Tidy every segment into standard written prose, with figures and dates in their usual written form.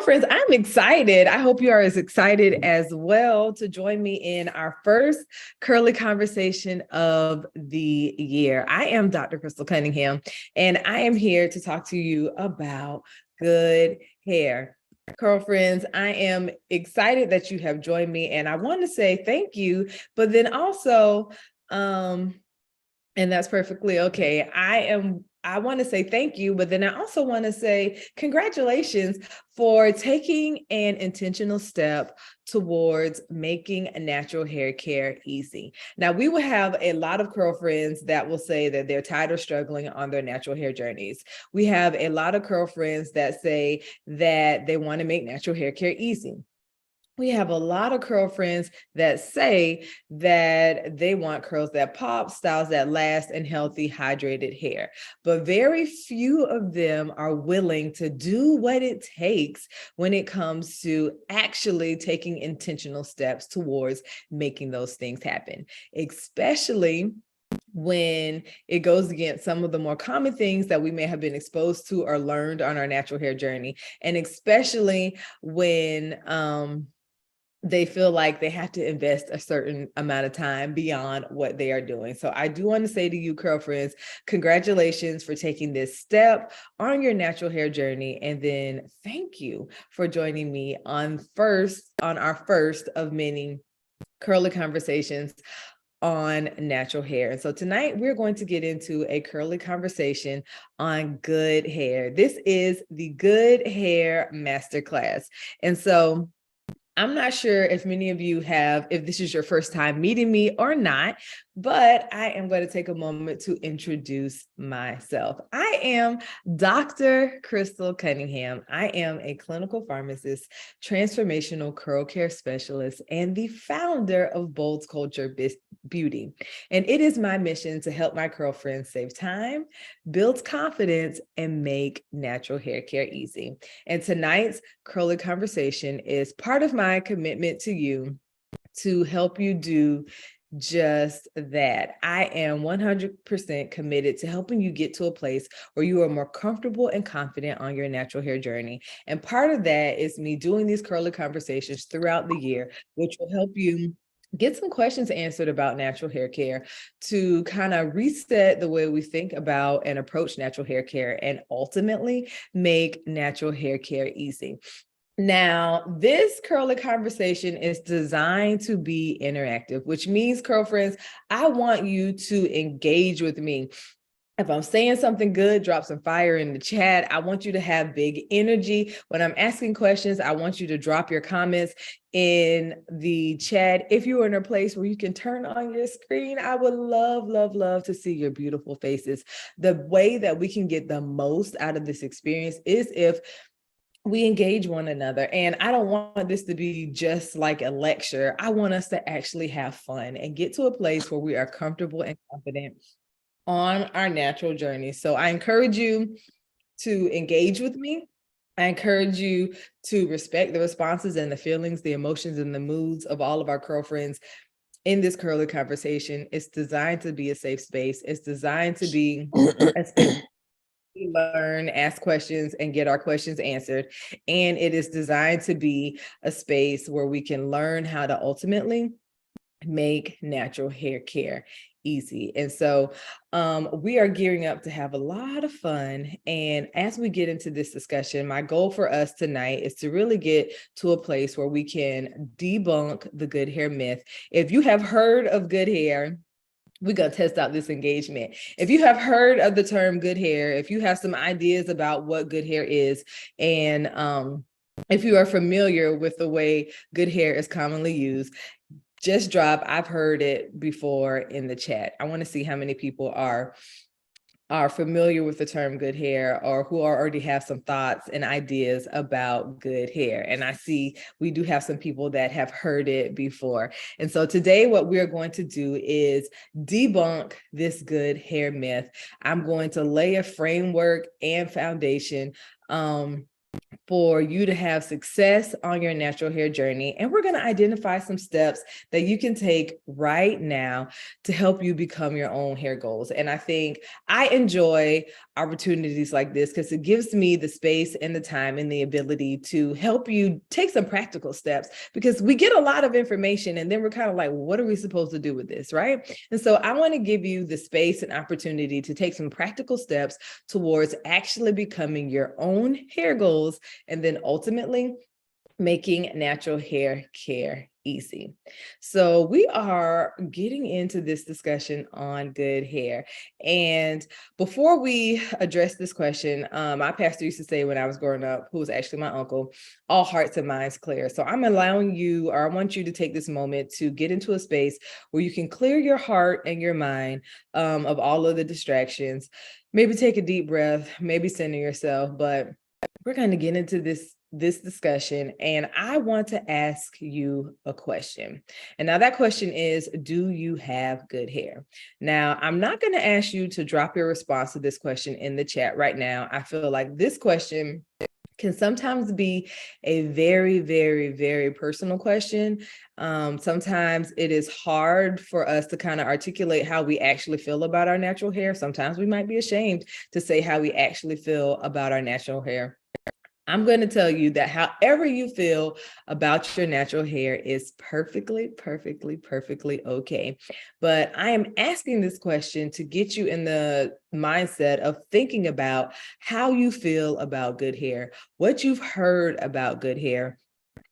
Friends, I'm excited. I hope you are as excited as well to join me in our first curly conversation of the year. I am Dr. Crystal Cunningham, and I am here to talk to you about good hair. Curl friends, I am excited that you have joined me, and I want to say thank you, but then also, and that's perfectly okay. I want to say thank you, but then I also want to say congratulations for taking an intentional step towards making natural hair care easy. Now, we will have a lot of curl friends that will say that they're tired or struggling on their natural hair journeys. We have a lot of curl friends that say that they want to make natural hair care easy. We have a lot of curl friends that say that they want curls that pop, styles that last, and healthy, hydrated hair. But very few of them are willing to do what it takes when it comes to actually taking intentional steps towards making those things happen, especially when it goes against some of the more common things that we may have been exposed to or learned on our natural hair journey. And especially when, they feel like they have to invest a certain amount of time beyond what they are doing. So I do want to say to you, curl friends, congratulations for taking this step on your natural hair journey. And then thank you for joining me on our first of many curly conversations on natural hair. And so tonight we're going to get into a curly conversation on good hair. This is the Good Hair Masterclass. And so I'm not sure if many of you if this is your first time meeting me or not, but I am going to take a moment to introduce myself. I am Dr. Crystal Cunningham. I am a clinical pharmacist, transformational curl care specialist, and the founder of Bold's Culture Beauty. And it is my mission to help my curl friends save time, build confidence, and make natural hair care easy. And tonight's curly conversation is part of my commitment to you to help you do just that. I am 100% committed to helping you get to a place where you are more comfortable and confident on your natural hair journey. And part of that is me doing these curly conversations throughout the year, which will help you get some questions answered about natural hair care, to kind of reset the way we think about and approach natural hair care, and ultimately make natural hair care easy. Now, this curly conversation is designed to be interactive, which means, curl friends, I want you to engage with me. If I'm saying something good, drop some fire in the chat. I want you to have big energy. When I'm asking questions, I want you to drop your comments in the chat. If you are in a place where you can turn on your screen, I would love, love, love to see your beautiful faces. The way that we can get the most out of this experience is if we engage one another. And I don't want this to be just like a lecture. I want us to actually have fun and get to a place where we are comfortable and confident on our natural journey. So I encourage you to engage with me. I encourage you to respect the responses and the feelings, the emotions and the moods of all of our curl friends in this curly conversation. It's designed to be a safe space. It's designed to be a space we learn, ask questions, and get our questions answered. And it is designed to be a space where we can learn how to ultimately make natural hair care easy. And so we are gearing up to have a lot of fun. And as we get into this discussion, my goal for us tonight is to really get to a place where we can debunk the good hair myth. If you have heard of good hair, we're going to test out this engagement. If you have heard of the term good hair, if you have some ideas about what good hair is, and if you are familiar with the way good hair is commonly used, just drop "I've heard it before" in the chat. I want to see how many people are familiar with the term good hair, or who already have some thoughts and ideas about good hair. And I see we do have some people that have heard it before. And so today what we're going to do is debunk this good hair myth. I'm going to lay a framework and foundation for you to have success on your natural hair journey. And we're going to identify some steps that you can take right now to help you become your own hair goals. And I think I enjoy opportunities like this because it gives me the space and the time and the ability to help you take some practical steps, because we get a lot of information and then we're kind of like, what are we supposed to do with this, right? And so I want to give you the space and opportunity to take some practical steps towards actually becoming your own hair goals, and then ultimately making natural hair care easy. So we are getting into this discussion on good hair. And before we address this question, my pastor used to say when I was growing up, who was actually my uncle, all hearts and minds clear. So I'm allowing you, or I want you to take this moment to get into a space where you can clear your heart and your mind of all of the distractions. Maybe take a deep breath, maybe center yourself, but we're going to get into this discussion, and I want to ask you a question. And now that question is, do you have good hair? Now, I'm not going to ask you to drop your response to this question in the chat right now. I feel like this question can sometimes be a very, very, very personal question. Sometimes it is hard for us to kind of articulate how we actually feel about our natural hair. Sometimes we might be ashamed to say how we actually feel about our natural hair. I'm going to tell you that however you feel about your natural hair is perfectly, perfectly, perfectly okay. But I am asking this question to get you in the mindset of thinking about how you feel about good hair, what you've heard about good hair,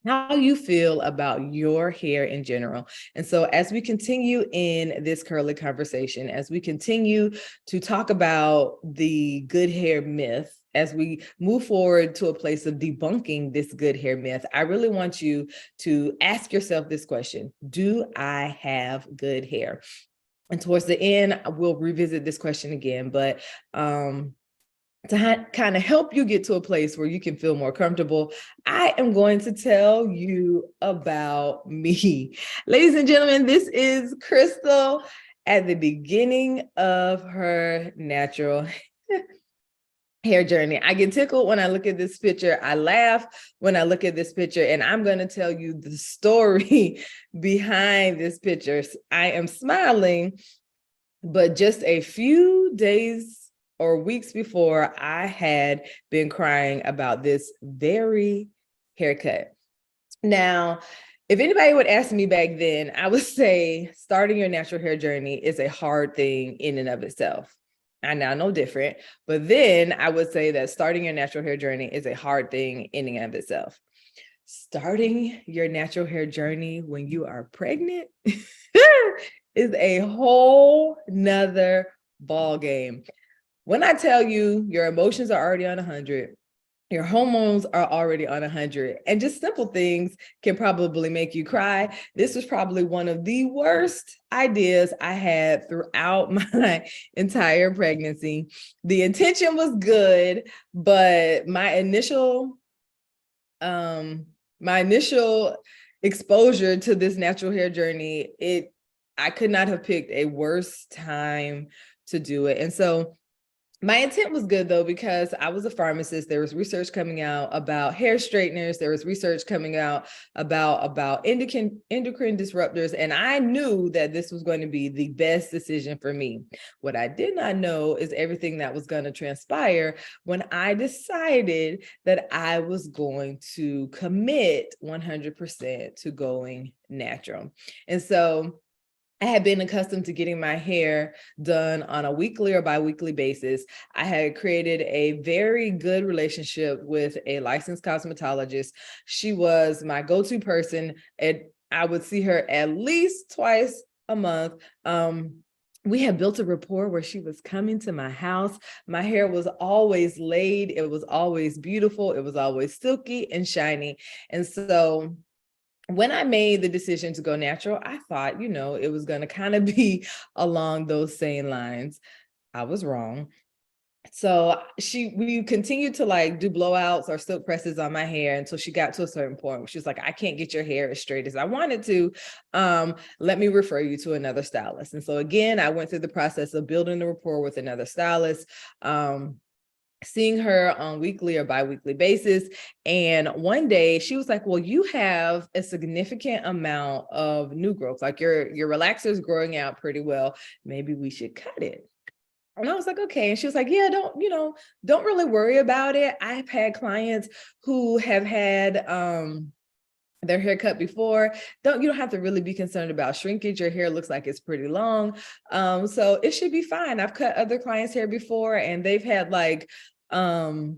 how you feel about your hair in general. And so as we continue in this curly conversation, as we continue to talk about the good hair myth, as we move forward to a place of debunking this good hair myth, I really want you to ask yourself this question: do I have good hair? And towards the end, we'll revisit this question again, but to kind of help you get to a place where you can feel more comfortable, I am going to tell you about me. Ladies and gentlemen, this is Crystal at the beginning of her natural hair journey. I get tickled when I look at this picture. I laugh when I look at this picture, and I'm going to tell you the story behind this picture. I am smiling, but just a few days or weeks before, I had been crying about this very haircut. Now, if anybody would ask me back then, I would say starting your natural hair journey is a hard thing in and of itself. I now know different, but then I would say that starting your natural hair journey is a hard thing in and of itself. Starting your natural hair journey when you are pregnant is a whole nother ball game. When I tell you your emotions are already on 100, your hormones are already on 100, and just simple things can probably make you cry. This was probably one of the worst ideas I had throughout my entire pregnancy. The intention was good, but my initial exposure to this natural hair journey, I could not have picked a worse time to do it. And so my intent was good, though, because I was a pharmacist. There was research coming out about hair straighteners. There was research coming out about endocrine disruptors. And I knew that this was going to be the best decision for me. What I did not know is everything that was going to transpire when I decided that I was going to commit 100% to going natural. And so I had been accustomed to getting my hair done on a weekly or bi-weekly basis. I had created a very good relationship with a licensed cosmetologist. She was my go-to person. I would see her at least twice a month. We had built a rapport where she was coming to my house. My hair was always laid. It was always beautiful. It was always silky and shiny. And so when I made the decision to go natural, I thought, it was going to kind of be along those same lines. I was wrong. So we continued to do blowouts or silk presses on my hair until she got to a certain point where she was like, I can't get your hair as straight as I wanted to. Let me refer you to another stylist. And so again, I went through the process of building the rapport with another stylist. seeing her on weekly or bi-weekly basis. And one day she was like, well, you have a significant amount of new growth. Like your relaxer is growing out pretty well. Maybe we should cut it. And I was like, okay. And she was like, yeah, don't really worry about it. I've had clients who have had their hair cut before. You don't have to really be concerned about shrinkage. Your hair looks like it's pretty long. So it should be fine. I've cut other clients' hair before and they've had like hair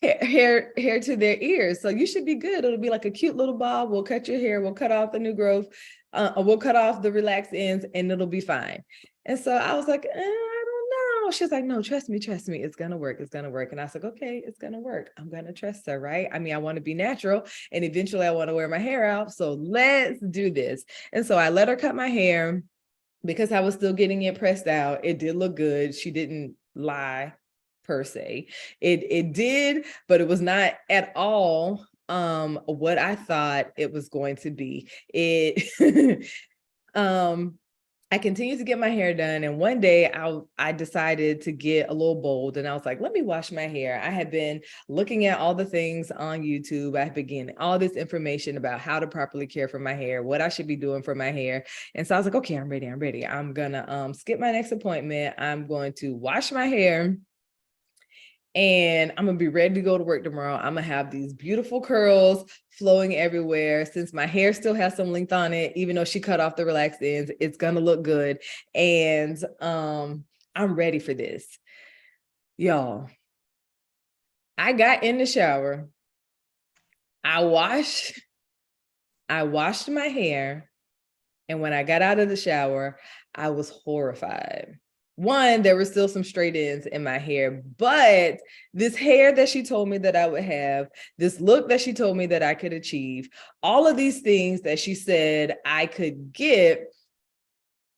to their ears. So you should be good. It'll be like a cute little bob. We'll cut your hair. We'll cut off the new growth. We'll cut off the relaxed ends and it'll be fine. And so I was like, I don't know. She's like, no, trust me. It's going to work. It's going to work. And I was like, okay, it's going to work. I'm going to trust her, right? I mean, I want to be natural and eventually I want to wear my hair out. So let's do this. And so I let her cut my hair because I was still getting it pressed out. It did look good. She didn't lie per se. It did, but it was not at all what I thought it was going to be. I continued to get my hair done. And one day I decided to get a little bold and I was like, let me wash my hair. I had been looking at all the things on YouTube. I began all this information about how to properly care for my hair, what I should be doing for my hair. And so I was like, okay, I'm ready. I'm going to skip my next appointment. I'm going to wash my hair. And I'm gonna be ready to go to work tomorrow. I'm gonna have these beautiful curls flowing everywhere. Since my hair still has some length on it, even though she cut off the relaxed ends, it's gonna look good. And I'm ready for this. Y'all, I got in the shower. I washed my hair. And when I got out of the shower, I was horrified. One, there were still some straight ends in my hair, but this hair that she told me that I would have, this look that she told me that I could achieve, all of these things that she said I could get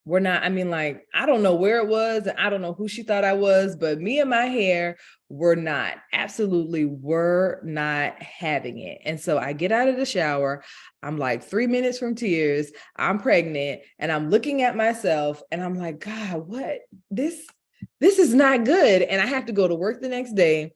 were not, I mean, like, I don't know where it was and I don't know who she thought I was, but me and my hair were not, absolutely were not having it. And so I get out of the shower, I'm like 3 minutes from tears, I'm pregnant, and I'm looking at myself and I'm like, God, what? This is not good. And I have to go to work the next day.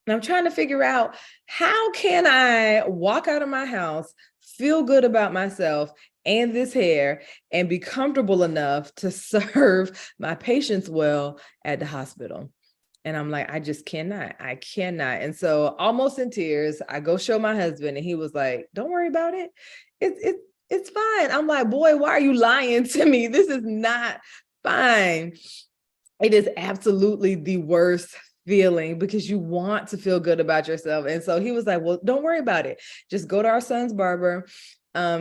And I'm trying to figure out, how can I walk out of my house, feel good about myself and this hair, and be comfortable enough to serve my patients well at the hospital? And I'm like, I just cannot. I cannot. And so almost in tears, I go show my husband and he was like, don't worry about it. It's fine. I'm like, boy, why are you lying to me? This is not fine. It is absolutely the worst feeling because you want to feel good about yourself. And so he was like, well, don't worry about it. Just go to our son's barber.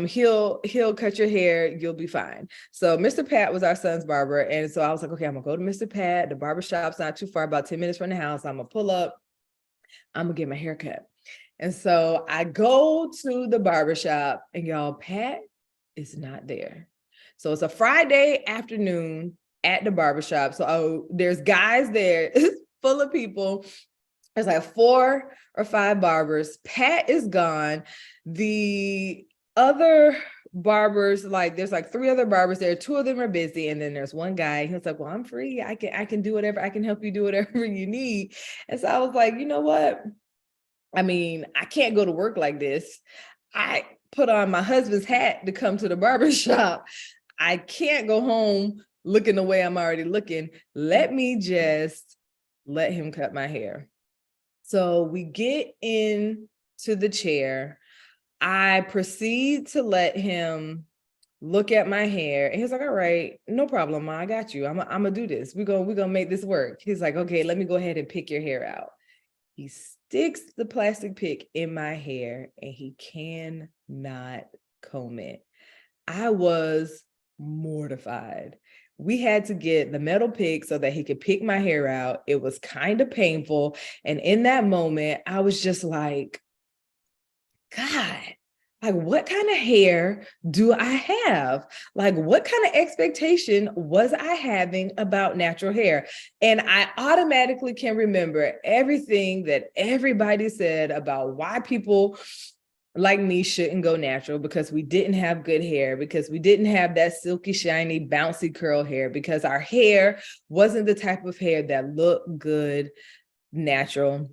He'll cut your hair. You'll be fine. So Mr. Pat was our son's barber. And so I was like, okay, I'm gonna go to Mr. Pat. The barbershop's not too far, about 10 minutes from the house. I'm gonna pull up. I'm gonna get my hair cut. And so I go to the barbershop and y'all, Pat is not there. So it's a Friday afternoon at the barbershop. So there's guys there. It's full of people. There's like 4 or 5 barbers. Pat is gone. The other barbers, like there's like 3 other barbers there. 2 of them are busy. And then there's one guy, he was like, well, I'm free. I can do whatever. I can help you do whatever you need. And so I was like, you know what? I mean, I can't go to work like this. I put on my husband's hat to come to the barbershop. I can't go home looking the way I'm already looking. Let me just let him cut my hair. So we get into the chair. I proceed to let him look at my hair. And he's like, all right, no problem, Ma, I got you. I'm gonna do this. We're gonna make this work. He's like, okay, let me go ahead and pick your hair out. He sticks the plastic pick in my hair and he cannot comb it. I was mortified. We had to get the metal pick so that he could pick my hair out. It was kind of painful. And in that moment, I was just like, God, like, what kind of hair do I have? Like, what kind of expectation was I having about natural hair? And I automatically can remember everything that everybody said about why people like me shouldn't go natural because we didn't have good hair, because we didn't have that silky, shiny, bouncy curl hair, because our hair wasn't the type of hair that looked good natural.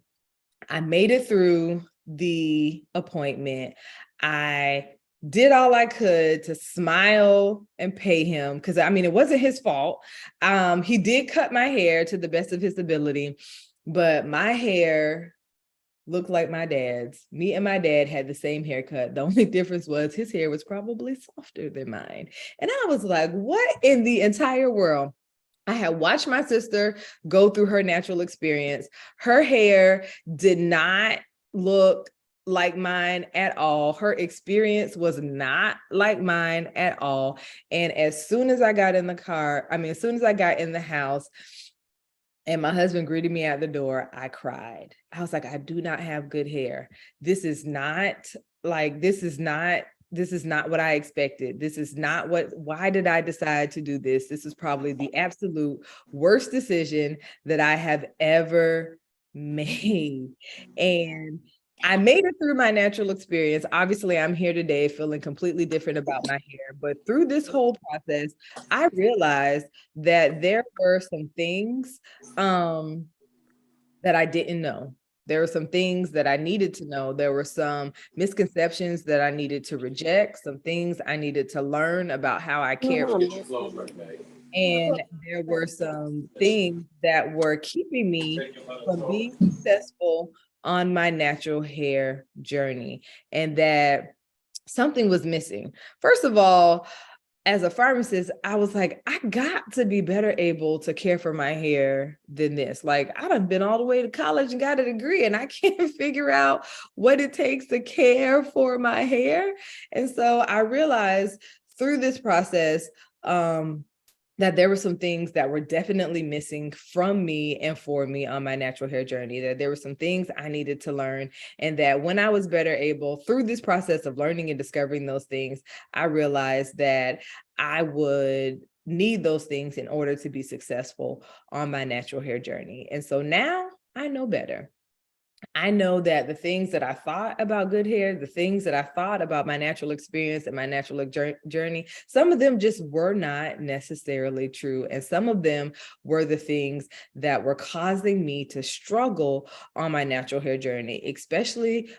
I made it through the appointment. I did all I could to smile and pay him, because I mean, it wasn't his fault. He did cut my hair to the best of his ability, but my hair looked like my dad's. Me and my dad had the same haircut. The only difference was his hair was probably softer than mine. And I was like, what in the entire world? I had watched my sister go through her natural experience. Her hair did not look like mine at all. Her experience was not like mine at all. And as soon as I got in the car, as soon as I got in the house, and my husband greeted me at the door, I cried. I was like, I do not have good hair. This is not what I expected. This is not why did I decide to do this? This is probably the absolute worst decision that I have ever made. And I made it through my natural experience. Obviously, I'm here today feeling completely different about my hair. But through this whole process, I realized that there were some things that I didn't know. There were some things that I needed to know. There were some misconceptions that I needed to reject, some things I needed to learn about how I care. And there were some things that were keeping me from being successful on my natural hair journey, and that something was missing. First of all, as a pharmacist, I was like, I got to be better able to care for my hair than this. Like, I done been all the way to college and got a degree, and I can't figure out what it takes to care for my hair. And so I realized through this process, that there were some things that were definitely missing from me and for me on my natural hair journey, that there were some things I needed to learn, and that when I was better able, through this process of learning and discovering those things, I realized that I would need those things in order to be successful on my natural hair journey. And so now I know better. I know that the things that I thought about good hair, the things that I thought about my natural experience and my natural journey, some of them just were not necessarily true. And some of them were the things that were causing me to struggle on my natural hair journey, especially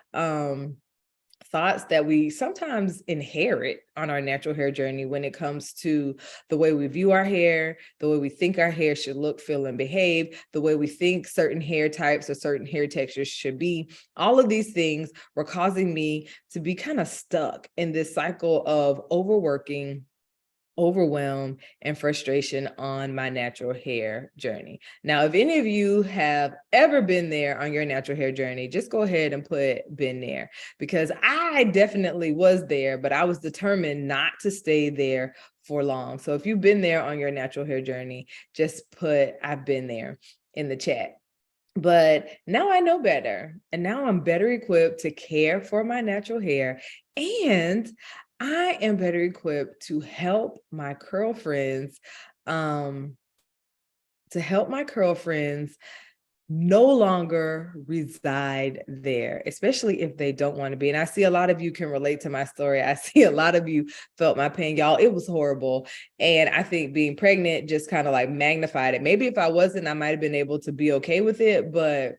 thoughts that we sometimes inherit on our natural hair journey when it comes to the way we view our hair, the way we think our hair should look, feel, and behave, the way we think certain hair types or certain hair textures should be. All of these things were causing me to be kind of stuck in this cycle of overworking, overwhelm, and frustration on my natural hair journey. Now, if any of you have ever been there on your natural hair journey, just go ahead and put been there, because I definitely was there, but I was determined not to stay there for long. So if you've been there on your natural hair journey, just put I've been there in the chat. But now I know better, and now I'm better equipped to care for my natural hair, and I am better equipped to help my curl friends, no longer reside there, especially if they don't want to be. And I see a lot of you can relate to my story. I see a lot of you felt my pain, y'all. It was horrible. And I think being pregnant just kind of like magnified it. Maybe if I wasn't, I might have been able to be okay with it, but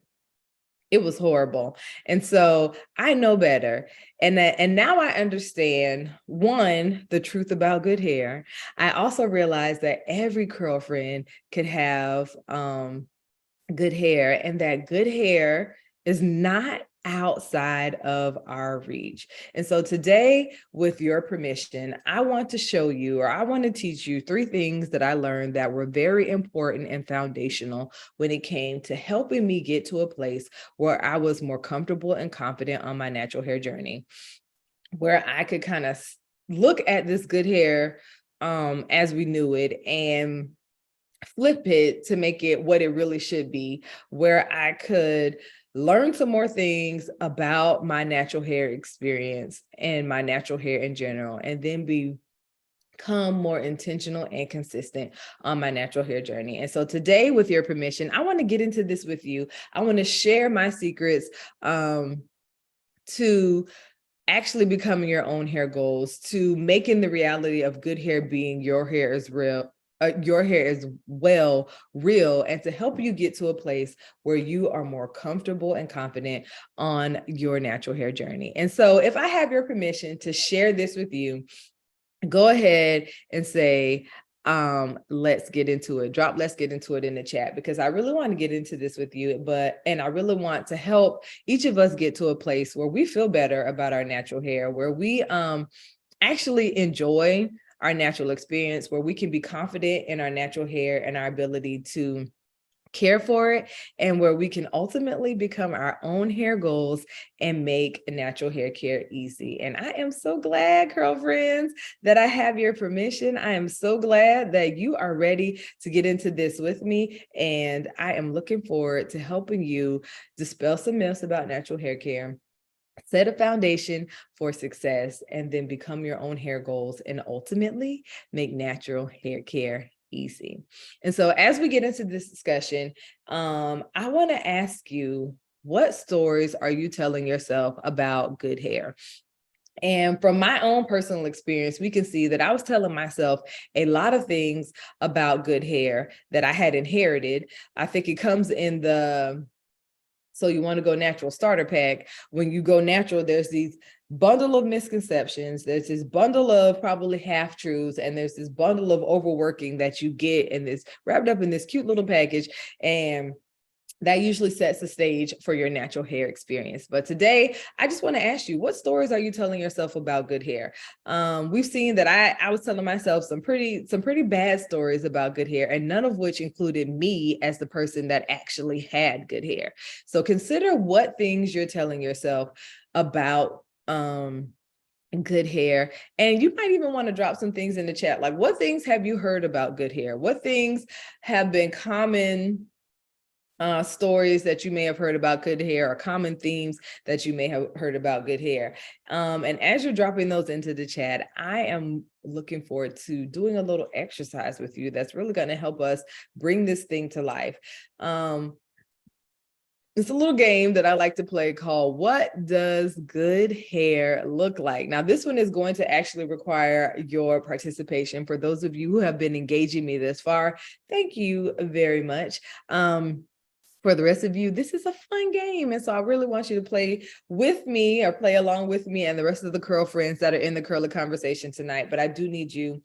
it was horrible. And so I know better. And now I understand, one, the truth about good hair. I also realized that every curl friend could have good hair, and that good hair is not outside of our reach. And so today, with your permission, I want to show you, or I want to teach you 3 things that I learned that were very important and foundational when it came to helping me get to a place where I was more comfortable and confident on my natural hair journey, where I could kind of look at this good hair as we knew it and flip it to make it what it really should be, where I could learn some more things about my natural hair experience and my natural hair in general, and then become more intentional and consistent on my natural hair journey. And so today, with your permission, I want to get into this with you. I want to share my secrets to actually becoming your own hair goals, to making the reality of good hair being your hair is real. Your hair is well real, and to help you get to a place where you are more comfortable and confident on your natural hair journey. And so if I have your permission to share this with you, go ahead and say, let's get into it. Drop let's get into it in the chat, because I really want to get into this with you, and I really want to help each of us get to a place where we feel better about our natural hair, where we actually enjoy our natural experience, where we can be confident in our natural hair and our ability to care for it, and where we can ultimately become our own hair goals and make natural hair care easy. And I am so glad, girlfriends, that I have your permission. I am so glad that you are ready to get into this with me. And I am looking forward to helping you dispel some myths about natural hair care, set a foundation for success, and then become your own hair goals and ultimately make natural hair care easy. And so as we get into this discussion, I want to ask you, what stories are you telling yourself about good hair? And from my own personal experience, we can see that I was telling myself a lot of things about good hair that I had inherited. I think it comes in the So You Want to Go Natural starter pack. When you go natural, there's these bundle of misconceptions. There's this bundle of probably half truths, and there's this bundle of overworking that you get in this, wrapped up in this cute little package. And that usually sets the stage for your natural hair experience. But today, I just want to ask you, what stories are you telling yourself about good hair? We've seen that I was telling myself some pretty bad stories about good hair, and none of which included me as the person that actually had good hair. So consider what things you're telling yourself about good hair. And you might even want to drop some things in the chat. Like, what things have you heard about good hair? What things have been common stories that you may have heard about good hair, or common themes that you may have heard about good hair? And as you're dropping those into the chat, I am looking forward to doing a little exercise with you that's really going to help us bring this thing to life. It's a little game that I like to play called What Does Good Hair Look Like? Now, this one is going to actually require your participation. For those of you who have been engaging me this far, thank you very much. For the rest of you, this is a fun game. And so I really want you to play with me, or play along with me and the rest of the curl friends that are in the curly conversation tonight. But I do need you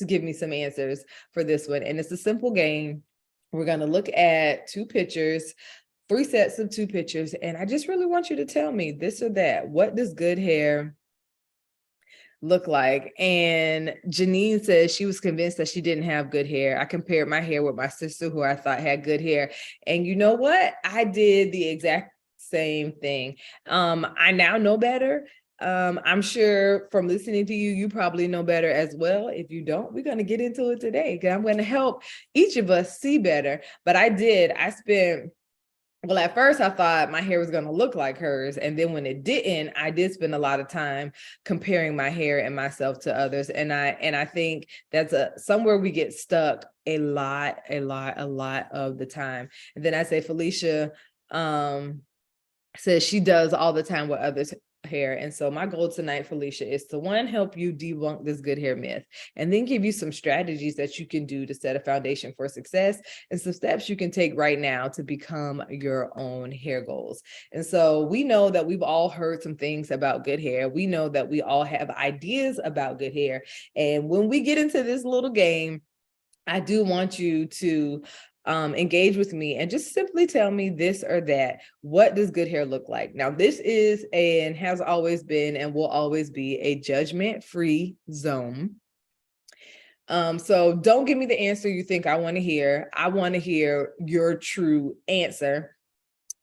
to give me some answers for this one. And it's a simple game. We're going to look at two pictures, 3 sets of 2 pictures. And I just really want you to tell me this or that. What does good hair look like? And Janine says she was convinced that she didn't have good hair. I compared my hair with my sister, who I thought had good hair. And you know what? I did the exact same thing. I now know better. I'm sure from listening to you, you probably know better as well. If you don't, we're going to get into it today, because I'm going to help each of us see better. But well, at first I thought my hair was going to look like hers. And then when it didn't, I did spend a lot of time comparing my hair and myself to others. And I think that's somewhere we get stuck a lot of the time. And then I say Felicia says she does all the time with others' hair. And so my goal tonight, Felicia, is to, one, help you debunk this good hair myth, and then give you some strategies that you can do to set a foundation for success, and some steps you can take right now to become your own hair goals. And so we know that we've all heard some things about good hair. We know that we all have ideas about good hair. And when we get into this little game, I do want you to engage with me and just simply tell me this or that. What does good hair look like? Now, this is and has always been and will always be a judgment-free zone. So don't give me the answer you think I want to hear. I want to hear your true answer,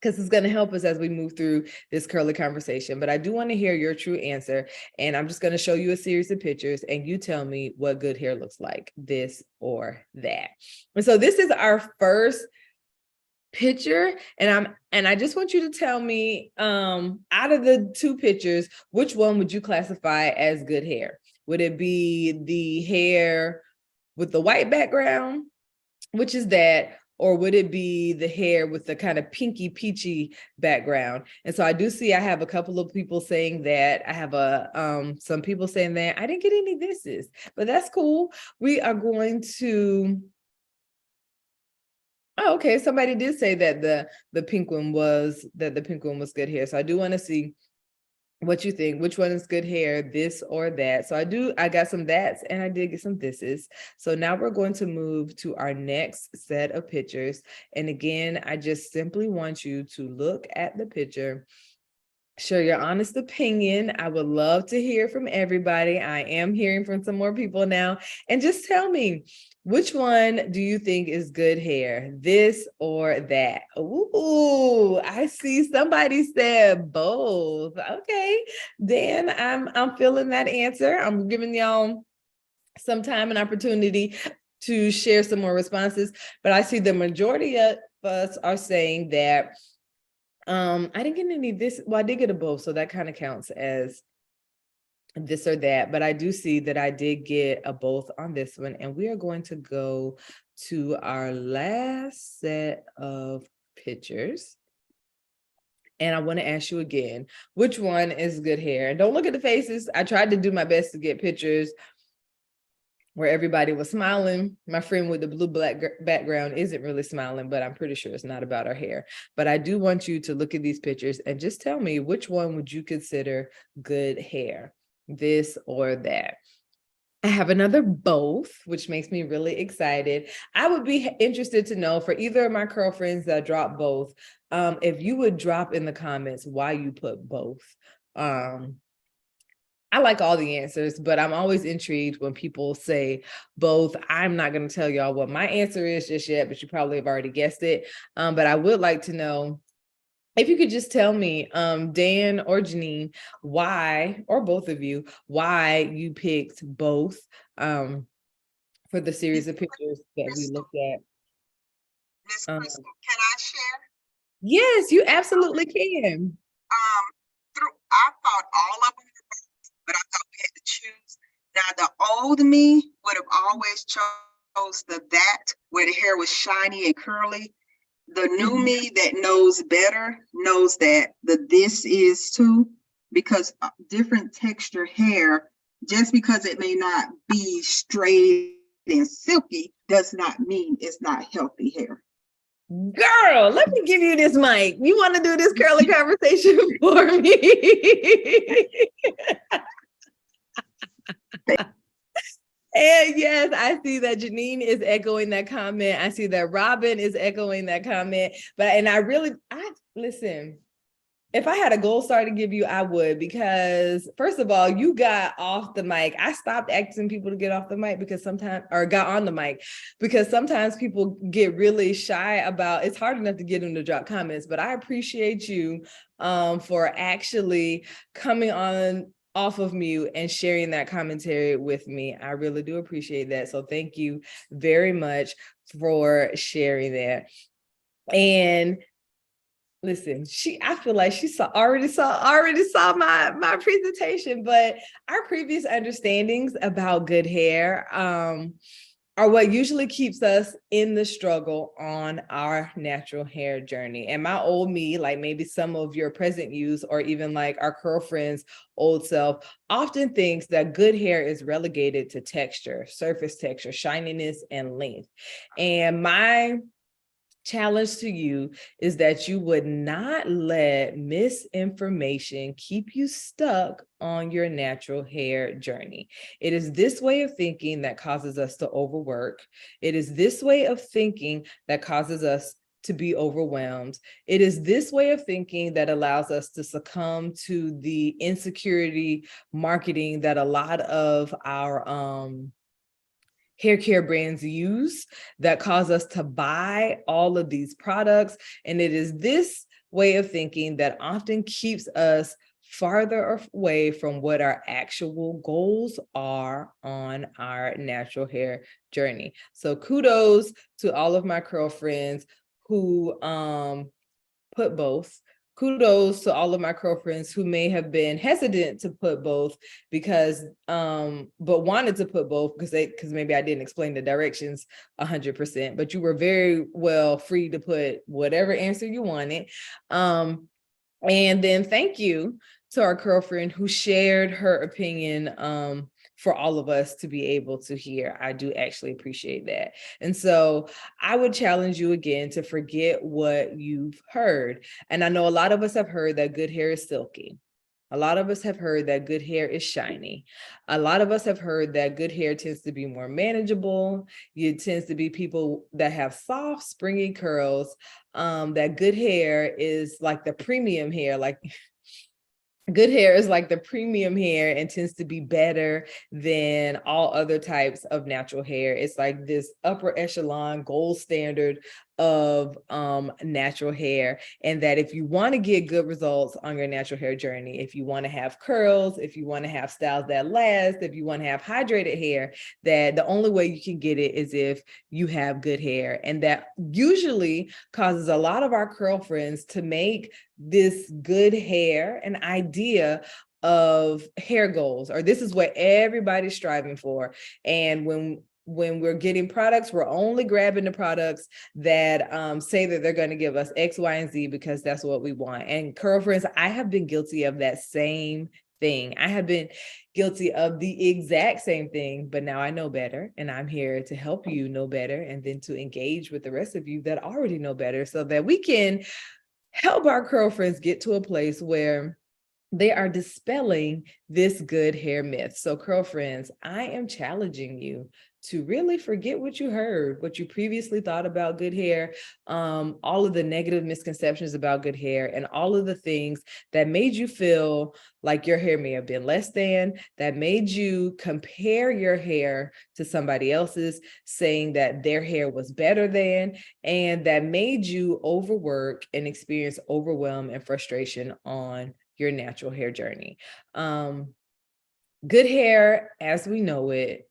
because it's going to help us as we move through this curly conversation. But I do want to hear your true answer. And I'm just going to show you a series of pictures, and you tell me what good hair looks like, this or that. And so this is our first picture. And I just want you to tell me, out of the 2 pictures, which one would you classify as good hair? Would it be the hair with the white background, which is that, or would it be the hair with the kind of pinky peachy background? And so I do see I have a couple of people saying that. I have some people saying that I didn't get any thises, but that's cool. We are going to. Oh, okay. Somebody did say that the pink one was good hair. So I do want to see what you think. Which one is good hair, this or that? So I got some that's and I did get some thises. So now we're going to move to our next set of pictures. And again, I just simply want you to look at the picture, share your honest opinion. I would love to hear from everybody. I am hearing from some more people now. And just tell me, which one do you think is good hair, this or that? Ooh, I see somebody said both. Okay, Dan, I'm feeling that answer. I'm giving y'all some time and opportunity to share some more responses, but I see the majority of us are saying that I didn't get any this. Well, I did get a both, so that kind of counts as this or that. But I do see that I did get a both on this one, and we are going to go to our last set of pictures. And I want to ask you again, which one is good hair? And don't look at the faces. I tried to do my best to get pictures where everybody was smiling. My friend with the blue black background isn't really smiling, but I'm pretty sure it's not about her hair. But I do want you to look at these pictures and just tell me, which one would you consider good hair, this or that? I have another both, which makes me really excited. I would be interested to know, for either of my girlfriends that drop both, if you would drop in the comments why you put both. I like all the answers, but I'm always intrigued when people say both. I'm not going to tell y'all what my answer is just yet, but you probably have already guessed it. But I would like to know if you could just tell me, Dan or Janine, why, or both of you, why you picked both for the series of pictures that we looked at. Miss Crystal, can I share? Yes, you absolutely can. I thought all of them, but I thought we had to choose. Now, the old me would have always chose that where the hair was shiny and curly. The new me that knows better knows that this is too, because different texture hair, just because it may not be straight and silky, does not mean it's not healthy hair. Girl, let me give you this mic. You want to do this curly conversation for me? And yes, I see that Janine is echoing that comment. I see that Robin is echoing that comment. Listen, if I had a gold star to give you, I would, because first of all, you got off the mic. I stopped asking people to get off the mic because got on the mic, because sometimes people get really shy about, it's hard enough to get them to drop comments, but I appreciate you for actually coming on off of mute and sharing that commentary with me. I really do appreciate that. So thank you very much for sharing that. And listen, I feel like she already saw my presentation, but our previous understandings about good hair are what usually keeps us in the struggle on our natural hair journey. And my old me, like maybe some of your present yous, or even like our girlfriend's old self, often thinks that good hair is relegated to texture, surface texture, shininess, and length. And my challenge to you is that you would not let misinformation keep you stuck on your natural hair journey. It is this way of thinking that causes us to overwork. It is this way of thinking that causes us to be overwhelmed. It is this way of thinking that allows us to succumb to the insecurity marketing that a lot of our hair care brands use, that cause us to buy all of these products. And it is this way of thinking that often keeps us farther away from what our actual goals are on our natural hair journey. So kudos to all of my curl friends who put both. kudos to all of my girlfriends who may have been hesitant to put both because but wanted to put both because maybe I didn't explain the directions 100%, but you were very well free to put whatever answer you wanted. And then thank you to our girlfriend who shared her opinion for all of us to be able to hear. I do actually appreciate that. And so I would challenge you again to forget what you've heard. And I know a lot of us have heard that good hair is silky. A lot of us have heard that good hair is shiny. A lot of us have heard that good hair tends to be more manageable. It tends to be people that have soft, springy curls. That good hair is like the premium hair, like good hair is like the premium hair and tends to be better than all other types of natural hair. It's like this upper echelon gold standard of natural hair. And that if you want to get good results on your natural hair journey, if you want to have curls, if you want to have styles that last, if you want to have hydrated hair, that the only way you can get it is if you have good hair. And that usually causes a lot of our girlfriends to make this good hair an idea of hair goals, or this is what everybody's striving for. And when we're getting products, we're only grabbing the products that say that they're going to give us X, Y, and Z because that's what we want. And girlfriends, I have been guilty of that same thing. I have been guilty of the exact same thing, but now I know better, and I'm here to help you know better, and then to engage with the rest of you that already know better so that we can help our girlfriends get to a place where they are dispelling this good hair myth. So girlfriends, I am challenging you to really forget what you heard, what you previously thought about good hair, all of the negative misconceptions about good hair, and all of the things that made you feel like your hair may have been less than, that made you compare your hair to somebody else's, saying that their hair was better than, and that made you overwork and experience overwhelm and frustration on your natural hair journey. Good hair, as we know it,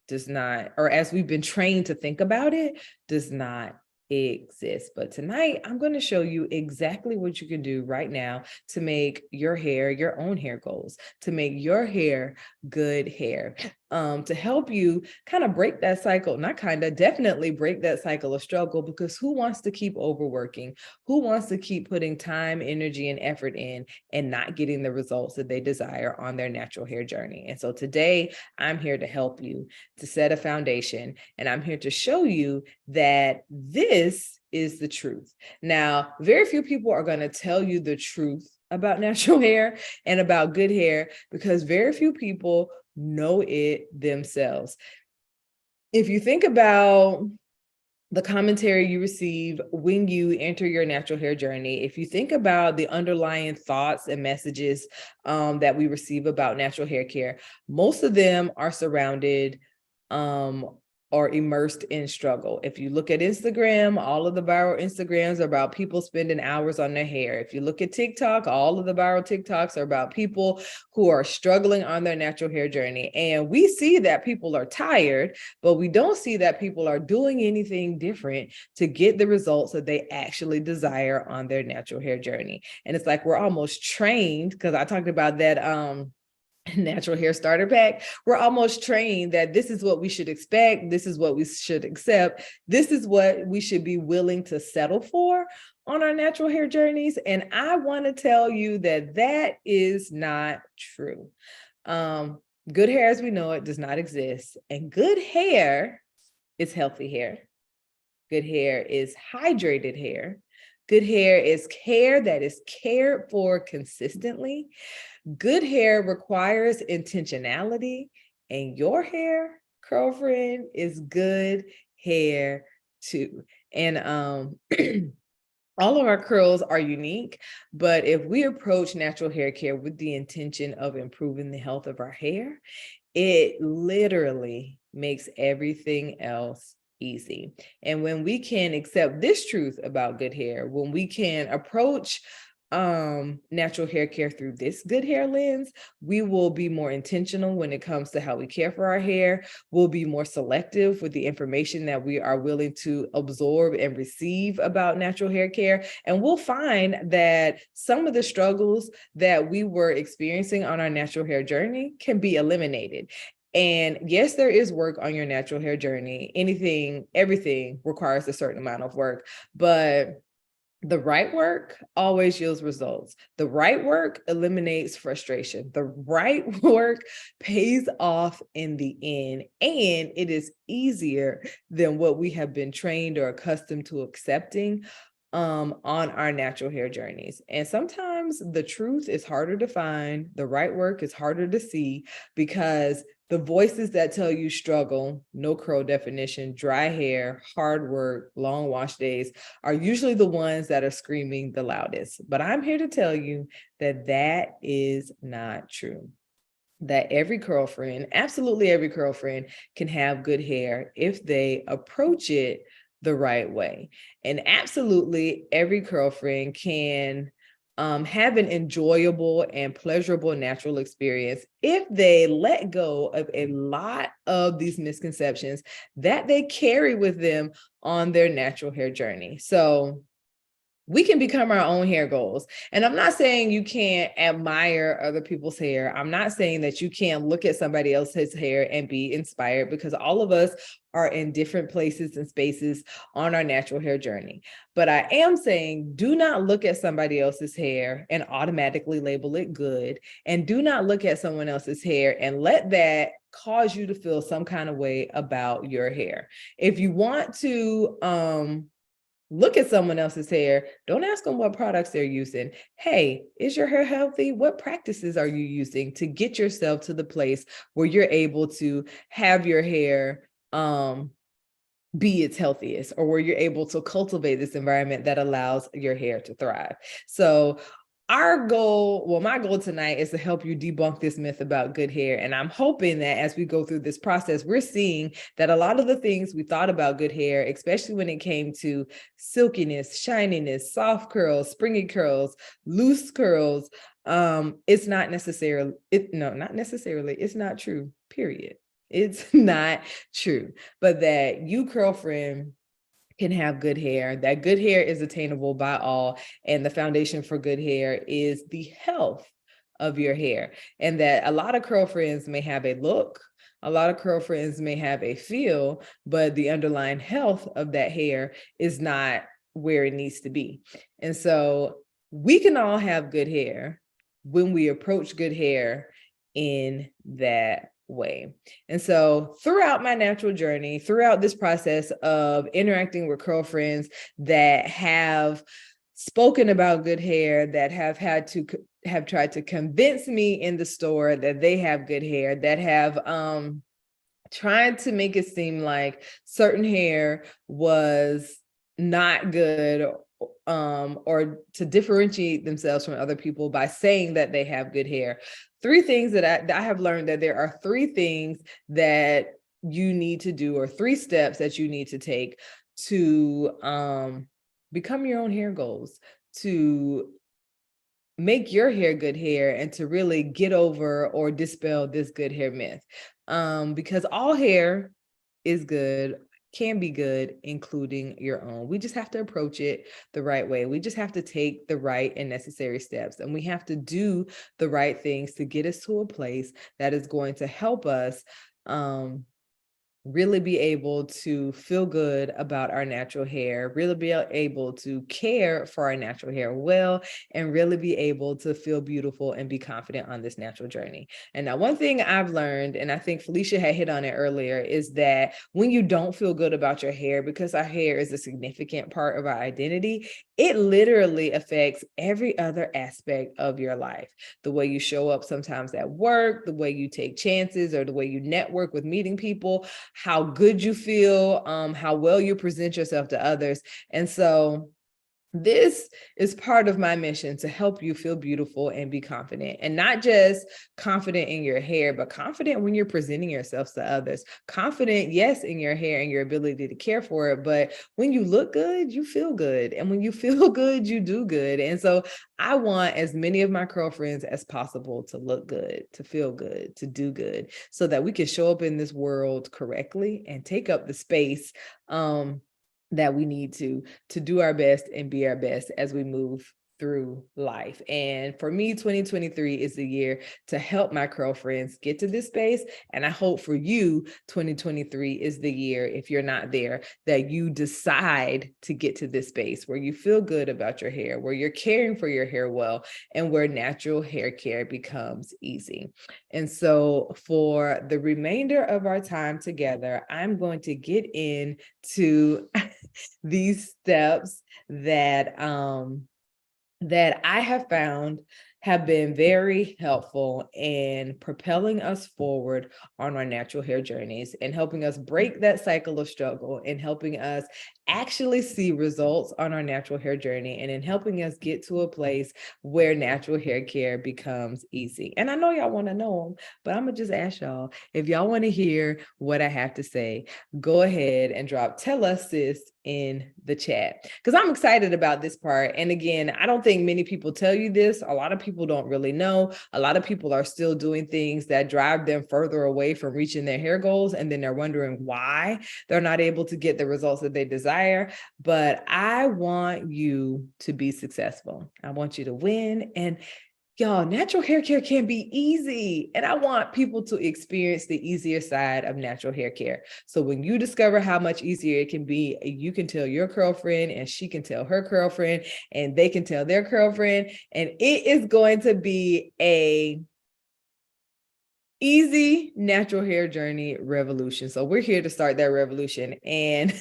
does not, or as we've been trained to think about it, does not exist. But tonight, I'm going to show you exactly what you can do right now to make your hair your own hair goals, to make your hair good hair, to help you kind of break that cycle, not kind of, definitely break that cycle of struggle, because who wants to keep overworking? Who wants to keep putting time, energy, and effort in and not getting the results that they desire on their natural hair journey? And so today, I'm here to help you to set a foundation, and I'm here to show you that this is the truth. Now, very few people are going to tell you the truth about natural hair and about good hair because very few people know it themselves. If you think about the commentary you receive when you enter your natural hair journey, if you think about the underlying thoughts and messages that we receive about natural hair care, most of them are surrounded or immersed in struggle. If you look at Instagram, all of the viral Instagrams are about people spending hours on their hair. If you look at TikTok, all of the viral TikToks are about people who are struggling on their natural hair journey. And we see that people are tired, but we don't see that people are doing anything different to get the results that they actually desire on their natural hair journey. And it's like we're almost trained, because I talked about that natural hair starter pack. We're almost trained that this is what we should expect. This is what we should accept. This is what we should be willing to settle for on our natural hair journeys. And I want to tell you that that is not true. Good hair as we know it does not exist. And good hair is healthy hair. Good hair is hydrated hair. Good hair is hair that is cared for consistently. Good hair requires intentionality, and your hair, girlfriend, is good hair too. And all of our curls are unique, but if we approach natural hair care with the intention of improving the health of our hair, it literally makes everything else easy. And when we can accept this truth about good hair, when we can approach natural hair care through this good hair lens, we will be more intentional when it comes to how we care for our hair. We'll be more selective with the information that we are willing to absorb and receive about natural hair care. And we'll find that some of the struggles that we were experiencing on our natural hair journey can be eliminated. And yes, there is work on your natural hair journey. Everything requires a certain amount of work, but the right work always yields results. The right work eliminates frustration. The right work pays off in the end, and it is easier than what we have been trained or accustomed to accepting on our natural hair journeys. And sometimes the truth is harder to find, the right work is harder to see, because the voices that tell you struggle, no curl definition, dry hair, hard work, long wash days are usually the ones that are screaming the loudest. But I'm here to tell you that that is not true. That every curlfriend, absolutely every curlfriend, can have good hair if they approach it the right way. And absolutely every curlfriend can have an enjoyable and pleasurable natural experience if they let go of a lot of these misconceptions that they carry with them on their natural hair journey. So we can become our own hair goals. And I'm not saying you can't admire other people's hair. I'm not saying that you can't look at somebody else's hair and be inspired, because all of us are in different places and spaces on our natural hair journey. But I am saying, do not look at somebody else's hair and automatically label it good. And do not look at someone else's hair and let that cause you to feel some kind of way about your hair. If you want to, look at someone else's hair, don't ask them what products they're using. Hey, is your hair healthy? What practices are you using to get yourself to the place where you're able to have your hair be its healthiest, or where you're able to cultivate this environment that allows your hair to thrive? So my goal tonight is to help you debunk this myth about good hair. And I'm hoping that as we go through this process, we're seeing that a lot of the things we thought about good hair, especially when it came to silkiness, shininess, soft curls, springy curls, loose curls, it's not true, period. It's not true. But that you, girlfriend, can have good hair, that good hair is attainable by all. And the foundation for good hair is the health of your hair. And that a lot of curlfriends may have a look, a lot of curlfriends may have a feel, but the underlying health of that hair is not where it needs to be. And so we can all have good hair when we approach good hair in that way. And so throughout my natural journey, throughout this process of interacting with girlfriends that have spoken about good hair, that have tried to convince me in the store that they have good hair, that have tried to make it seem like certain hair was not good, or to differentiate themselves from other people by saying that they have good hair. Three things that I have learned, that there are three things that you need to do, or three steps that you need to take to become your own hair goals, to make your hair good hair, and to really get over or dispel this good hair myth. Because all hair is good, can be good, including your own. We just have to approach it the right way. We just have to take the right and necessary steps, and we have to do the right things to get us to a place that is going to help us really be able to feel good about our natural hair, really be able to care for our natural hair well, and really be able to feel beautiful and be confident on this natural journey. And now, one thing I've learned, and I think Felicia had hit on it earlier, is that when you don't feel good about your hair, because our hair is a significant part of our identity, it literally affects every other aspect of your life. The way you show up sometimes at work, the way you take chances, or the way you network with meeting people, how good you feel, how well you present yourself to others. And so This is part of my mission to help you feel beautiful and be confident, and not just confident in your hair, but confident when you're presenting yourself to others. Confident, yes, in your hair and your ability to care for it, but when you look good, you feel good. And when you feel good, you do good. And so I want as many of my curlfriends as possible to look good, to feel good, to do good, so that we can show up in this world correctly and take up the space that we need to do our best and be our best as we move through life. And for me, 2023 is the year to help my girlfriends get to this space. And I hope for you, 2023 is the year, if you're not there, that you decide to get to this space where you feel good about your hair, where you're caring for your hair well, and where natural hair care becomes easy. And so for the remainder of our time together, I'm going to get into these steps that I have found have been very helpful in propelling us forward on our natural hair journeys and helping us break that cycle of struggle and helping us actually see results on our natural hair journey and in helping us get to a place where natural hair care becomes easy. And I know y'all want to know them, but I'm gonna just ask y'all, if y'all want to hear what I have to say, go ahead and drop "tell us sis" in the chat, because I'm excited about this part. And again, I don't think many people tell you this. A lot of people don't really know. A lot of people are still doing things that drive them further away from reaching their hair goals, and then they're wondering why they're not able to get the results that they desire. But I want you to be successful. I want you to win. And y'all, natural hair care can be easy. And I want people to experience the easier side of natural hair care. So when you discover how much easier it can be, you can tell your girlfriend and she can tell her girlfriend and they can tell their girlfriend. And it is going to be a easy natural hair journey revolution. So we're here to start that revolution. And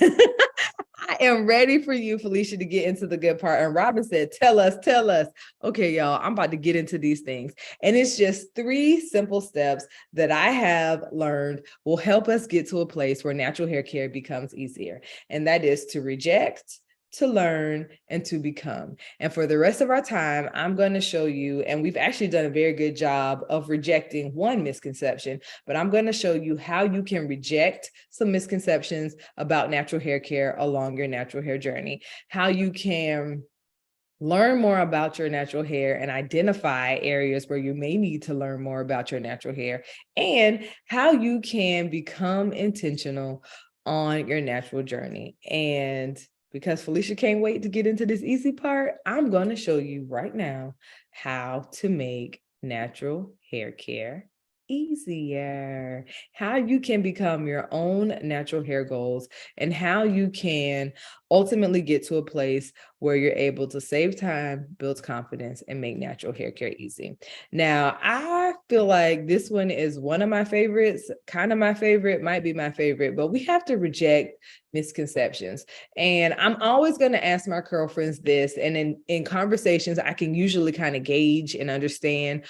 I am ready for you, Felicia, to get into the good part. And Robin said, tell us, tell us. Okay, y'all, I'm about to get into these things. And it's just 3 simple steps that I have learned will help us get to a place where natural hair care becomes easier. And that is to reject, to learn, and to become. And for the rest of our time, I'm going to show you, and we've actually done a very good job of rejecting one misconception, but I'm going to show you how you can reject some misconceptions about natural hair care along your natural hair journey, how you can learn more about your natural hair and identify areas where you may need to learn more about your natural hair, and how you can become intentional on your natural journey. And because Felicia can't wait to get into this easy part, I'm going to show you right now how to make natural hair care easier, how you can become your own natural hair goals, and how you can ultimately get to a place where you're able to save time, build confidence, and make natural hair care easy. Now, I feel like this one is one of my favorites, kind of my favorite, might be my favorite, but we have to reject misconceptions. And I'm always going to ask my girlfriends this, and in conversations, I can usually kind of gauge and understand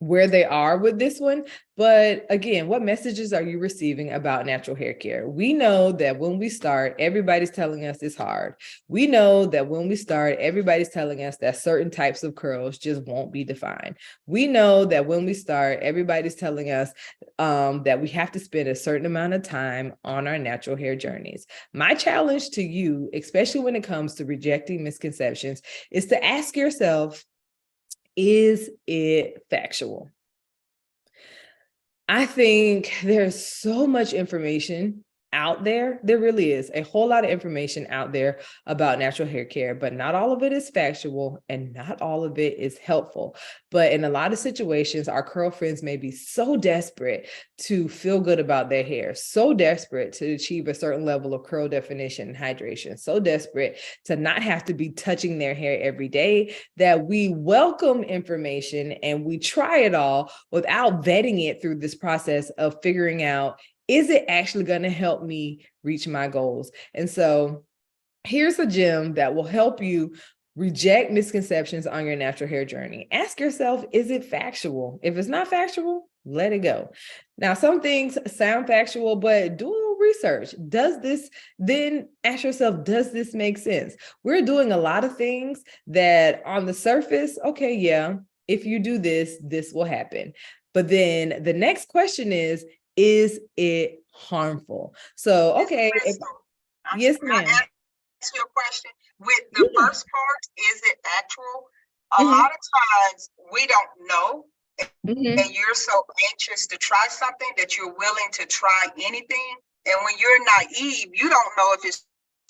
where they are with this one. But again, what messages are you receiving about natural hair care? We know that when we start, everybody's telling us it's hard. We know that when we start, everybody's telling us that certain types of curls just won't be defined. We know that when we start, everybody's telling us that we have to spend a certain amount of time on our natural hair journeys. My challenge to you, especially when it comes to rejecting misconceptions, is to ask yourself, is it factual? I think there's so much information out there. There really is a whole lot of information out there about natural hair care, but not all of it is factual and not all of it is helpful. But in a lot of situations, our girlfriends may be so desperate to feel good about their hair, so desperate to achieve a certain level of curl definition and hydration, so desperate to not have to be touching their hair every day, that we welcome information and we try it all without vetting it through this process of figuring out, is it actually going to help me reach my goals? And so here's a gem that will help you reject misconceptions on your natural hair journey. Ask yourself, is it factual? If it's not factual, let it go. Now, some things sound factual, but do research. Then ask yourself, does this make sense? We're doing a lot of things that on the surface, okay, yeah, if you do this, this will happen. But then the next question is it harmful? So, okay. Yes, ma'am. Ask you a question. With the Yeah. first part, is it actual? A Mhm. lot of times we don't know, Mhm. and you're so anxious to try something that you're willing to try anything. And when you're naive, you don't know if it's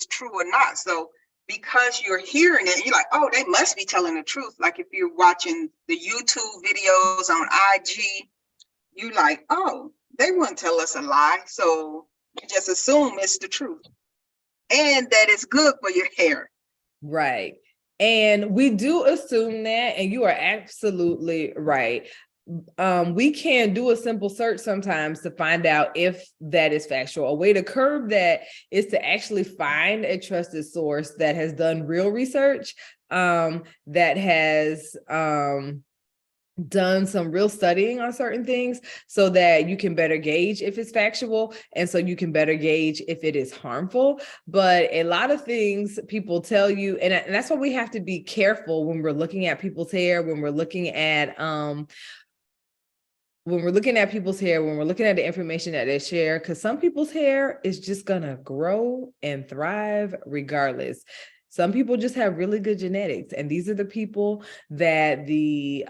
true or not. So because you're hearing it, you're like, oh, they must be telling the truth. Like if you're watching the YouTube videos on IG, you like, oh, they wouldn't tell us a lie. So you just assume it's the truth and that it's good for your hair. Right. And we do assume that, and you are absolutely right. We can do a simple search sometimes to find out if that is factual. A way to curb that is to actually find a trusted source that has done real research, that has done some real studying on certain things, so that you can better gauge if it's factual, and so you can better gauge if it is harmful. But a lot of things people tell you, and that's why we have to be careful when we're looking at people's hair, when we're looking at people's hair, when we're looking at the information that they share, because some people's hair is just gonna grow and thrive regardless. Some people just have really good genetics, and these are the people that the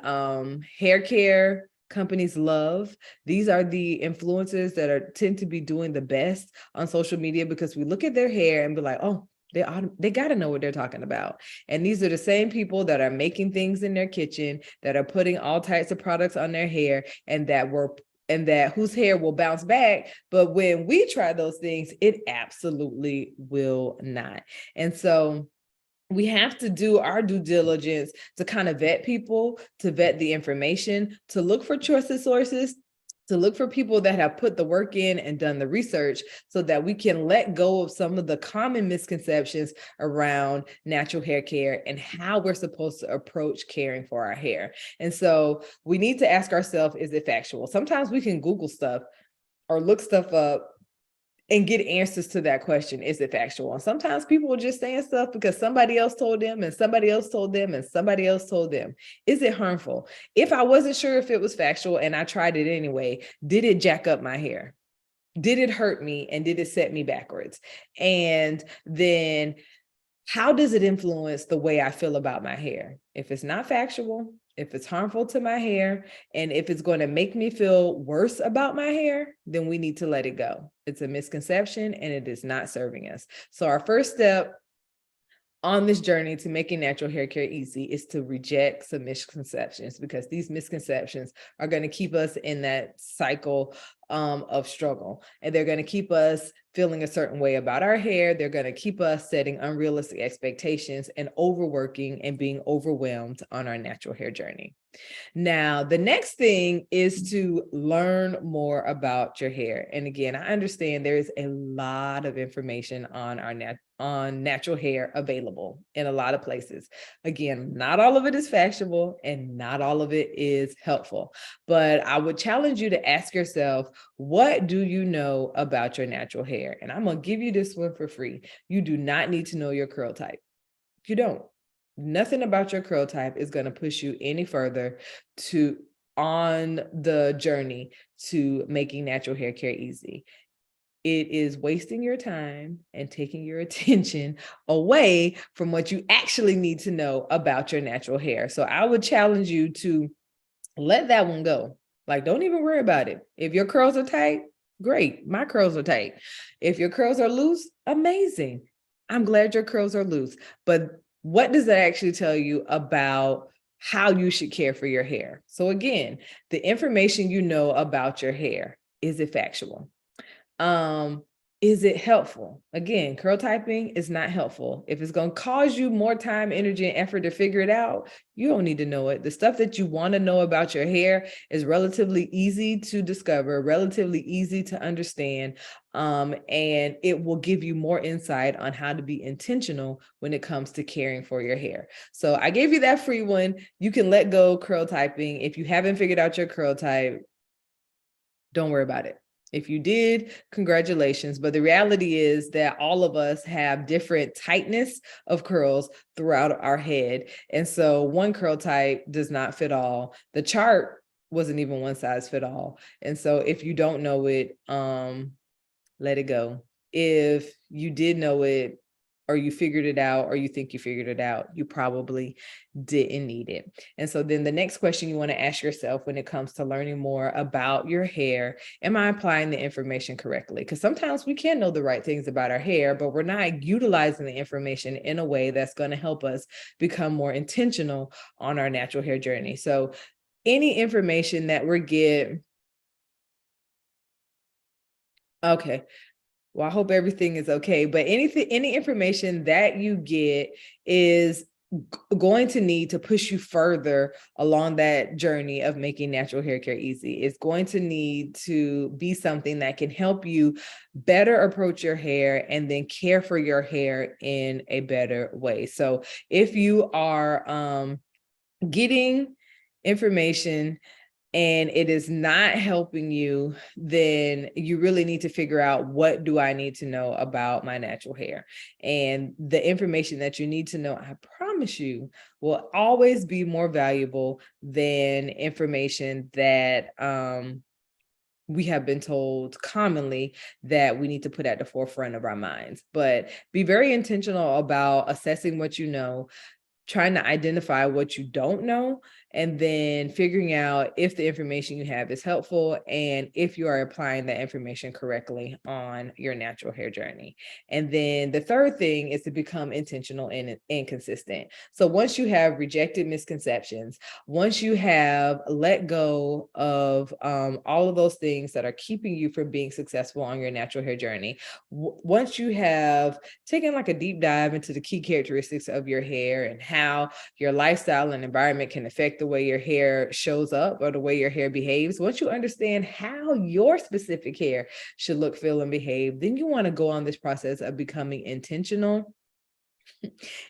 hair care companies love. These are the influencers that tend to be doing the best on social media, because we look at their hair and be like, oh, they got to know what they're talking about. And these are the same people that are making things in their kitchen, that are putting all types of products on their hair, and that whose hair will bounce back. But when we try those things, it absolutely will not. And so we have to do our due diligence to kind of vet people, to vet the information, to look for trusted sources, to look for people that have put the work in and done the research, so that we can let go of some of the common misconceptions around natural hair care and how we're supposed to approach caring for our hair. And so we need to ask ourselves, is it factual? Sometimes we can Google stuff or look stuff up and get answers to that question. Is it factual? And sometimes people are just saying stuff because somebody else told them, and somebody else told them, and somebody else told them. Is it harmful? If I wasn't sure if it was factual and I tried it anyway, did it jack up my hair? Did it hurt me? And did it set me backwards? And then how does it influence the way I feel about my hair? If it's not factual, if it's harmful to my hair, and if it's going to make me feel worse about my hair, then we need to let it go. It's a misconception and it is not serving us. So our first step on this journey to making natural hair care easy is to reject some misconceptions, because these misconceptions are going to keep us in that cycle of struggle, and they're going to keep us feeling a certain way about our hair. They're going to keep us setting unrealistic expectations and overworking and being overwhelmed on our natural hair journey. Now, the next thing is to learn more about your hair. And again, I understand there is a lot of information on on natural hair available in a lot of places. Again, not all of it is factual and not all of it is helpful, but I would challenge you to ask yourself, what do you know about your natural hair? And I'm going to give you this one for free. You do not need to know your curl type. You don't. Nothing about your curl type is going to push you any further on the journey to making natural hair care easy. It is wasting your time and taking your attention away from what you actually need to know about your natural hair. So I would challenge you to let that one go. Like, don't even worry about it. If your curls are tight, great. My curls are tight. If your curls are loose, amazing. I'm glad your curls are loose. But what does that actually tell you about how you should care for your hair? So again, the information you know about your hair, is it factual? Is it helpful? Again, curl typing is not helpful. If it's going to cause you more time, energy, and effort to figure it out, you don't need to know it. The stuff that you want to know about your hair is relatively easy to discover, relatively easy to understand, and it will give you more insight on how to be intentional when it comes to caring for your hair. So I gave you that free one. You can let go curl typing. If you haven't figured out your curl type, don't worry about it. If you did, congratulations. But the reality is that all of us have different tightness of curls throughout our head. And so one curl type does not fit all. The chart wasn't even one size fit all. And so if you don't know it, let it go. If you did know it, or you figured it out, or you think you figured it out, you probably didn't need it. And so then the next question you want to ask yourself when it comes to learning more about your hair, am I applying the information correctly? Because sometimes we can know the right things about our hair, but we're not utilizing the information in a way that's going to help us become more intentional on our natural hair journey. So any information that we're getting, okay. Well, I hope everything is okay, but any information that you get is going to need to push you further along that journey of making natural hair care easy. It's going to need to be something that can help you better approach your hair and then care for your hair in a better way. So if you are getting information and it is not helping you, then you really need to figure out, what do I need to know about my natural hair? And the information that you need to know, I promise you, will always be more valuable than information that we have been told commonly that we need to put at the forefront of our minds. But be very intentional about assessing what you know, trying to identify what you don't know, and then figuring out if the information you have is helpful and if you are applying that information correctly on your natural hair journey. And then the third thing is to become intentional and consistent. So once you have rejected misconceptions, once you have let go of all of those things that are keeping you from being successful on your natural hair journey, once you have taken like a deep dive into the key characteristics of your hair and how your lifestyle and environment can affect the way your hair shows up or the way your hair behaves, once you understand how your specific hair should look, feel, and behave, then you want to go on this process of becoming intentional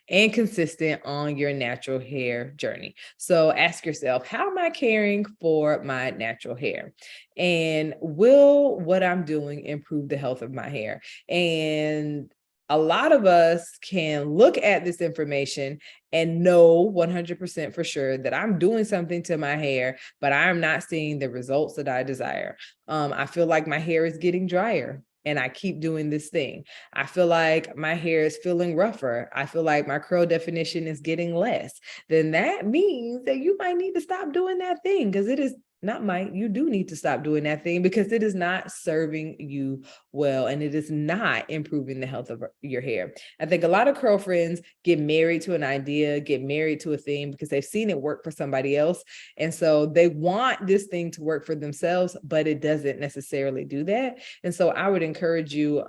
and consistent on your natural hair journey. So ask yourself, how am I caring for my natural hair? And will what I'm doing improve the health of my hair? And a lot of us can look at this information and know 100% for sure that I'm doing something to my hair, but I'm not seeing the results that I desire. I feel like my hair is getting drier and I keep doing this thing. I feel like my hair is feeling rougher. I feel like my curl definition is getting less. Then that means that you might need to stop doing that thing, because it is not might, you do need to stop doing that thing because it is not serving you well and it is not improving the health of your hair. I think a lot of curl friends get married to an idea, get married to a thing because they've seen it work for somebody else. And so they want this thing to work for themselves, but it doesn't necessarily do that. And so I would encourage you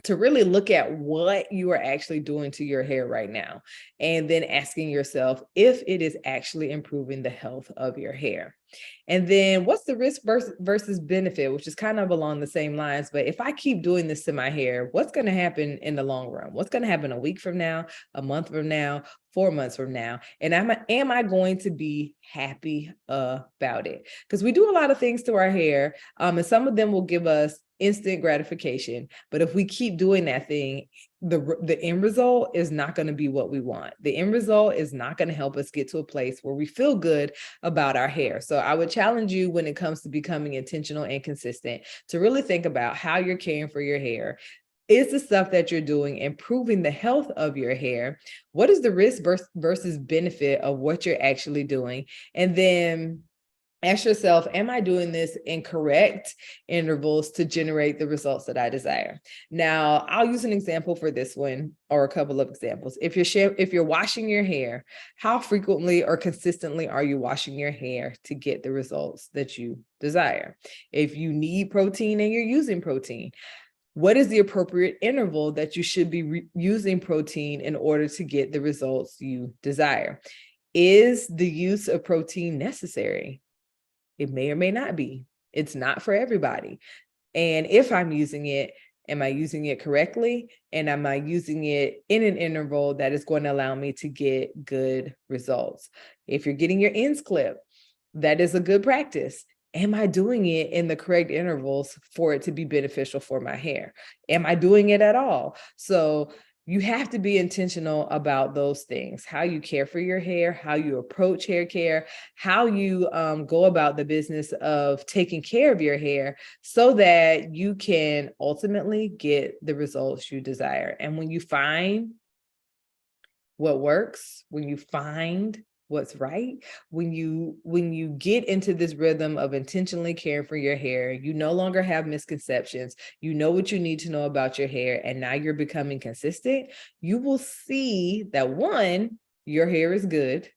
to really look at what you are actually doing to your hair right now, and then asking yourself if it is actually improving the health of your hair. And then what's the risk versus benefit, which is kind of along the same lines. But if I keep doing this to my hair, what's going to happen in the long run? What's going to happen a week from now, a month from now, 4 months from now? And am I going to be happy about it? Because we do a lot of things to our hair, and some of them will give us instant gratification. But if we keep doing that thing, the end result is not going to be what we want. The end result is not going to help us get to a place where we feel good about our hair. So I would challenge you, when it comes to becoming intentional and consistent, to really think about how you're caring for your hair. Is the stuff that you're doing improving the health of your hair? What is the risk versus benefit of what you're actually doing? And then ask yourself, am I doing this in correct intervals to generate the results that I desire? Now, I'll use an example for this one, or a couple of examples. If you're washing your hair, how frequently or consistently are you washing your hair to get the results that you desire? If you need protein and you're using protein, what is the appropriate interval that you should be using protein in order to get the results you desire? Is the use of protein necessary? It may or may not be. It's not for everybody. And if I'm using it, am I using it correctly? And am I using it in an interval that is going to allow me to get good results? If you're getting your ends clipped, that is a good practice. am I doing it in the correct intervals for it to be beneficial for my hair? Am I doing it at all? So you have to be intentional about those things, how you care for your hair, how you approach hair care, how you go about the business of taking care of your hair so that you can ultimately get the results you desire. And when you find what works, when you find what's right, when you get into this rhythm of intentionally caring for your hair, you no longer have misconceptions. You know what you need to know about your hair, and now you're becoming consistent. You will see that, one, your hair is good.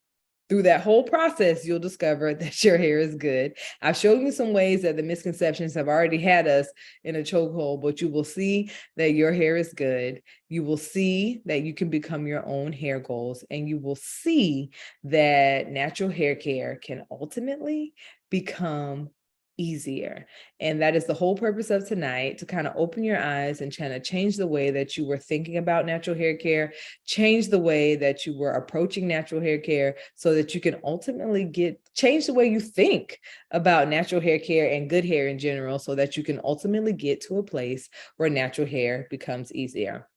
Through that whole process, you'll discover that your hair is good. I've shown you some ways that the misconceptions have already had us in a chokehold, but you will see that your hair is good. You will see that you can become your own hair goals, and you will see that natural hair care can ultimately become easier. And that is the whole purpose of tonight, to kind of open your eyes and kind of change the way that you were thinking about natural hair care, change the way that you were approaching natural hair care, so that you can ultimately change the way you think about natural hair care and good hair in general, so that you can ultimately get to a place where natural hair becomes easier.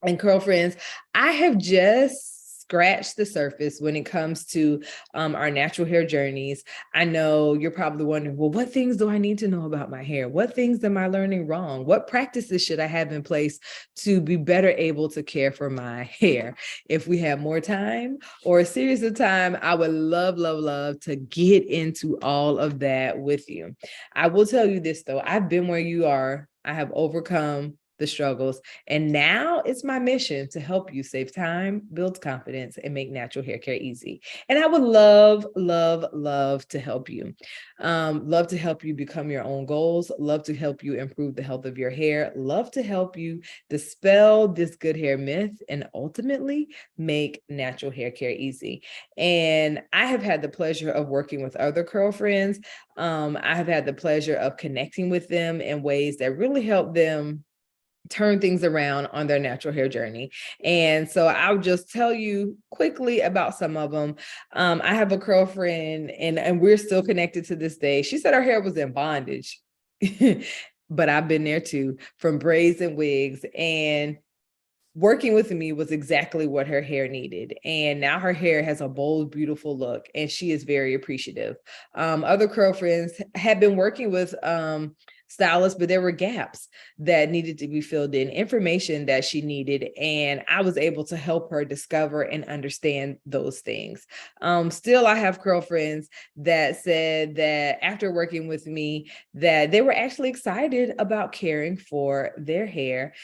And curl friends, I have just scratched the surface when it comes to our natural hair journeys. I know you're probably wondering, well, what things do I need to know about my hair? What things am I learning wrong? What practices should I have in place to be better able to care for my hair? If we have more time or a series of time, I would love, love, love to get into all of that with you. I will tell you this though, I've been where you are. I have overcome the struggles. And now it's my mission to help you save time, build confidence, and make natural hair care easy. And I would love, love, love to help you. Love to help you become your own goals. Love to help you improve the health of your hair. Love to help you dispel this good hair myth and ultimately make natural hair care easy. And I have had the pleasure of working with other curl friends. I have had the pleasure of connecting with them in ways that really help them turn things around on their natural hair journey. And so I'll just tell you quickly about some of them. I have a curl friend, and we're still connected to this day. She said her hair was in bondage, but I've been there too, from braids and wigs. And working with me was exactly what her hair needed. And now her hair has a bold, beautiful look, and she is very appreciative. Other curl friends had been working with stylists, but there were gaps that needed to be filled in, information that she needed. And I was able to help her discover and understand those things. Still, I have curl friends that said that after working with me, that they were actually excited about caring for their hair.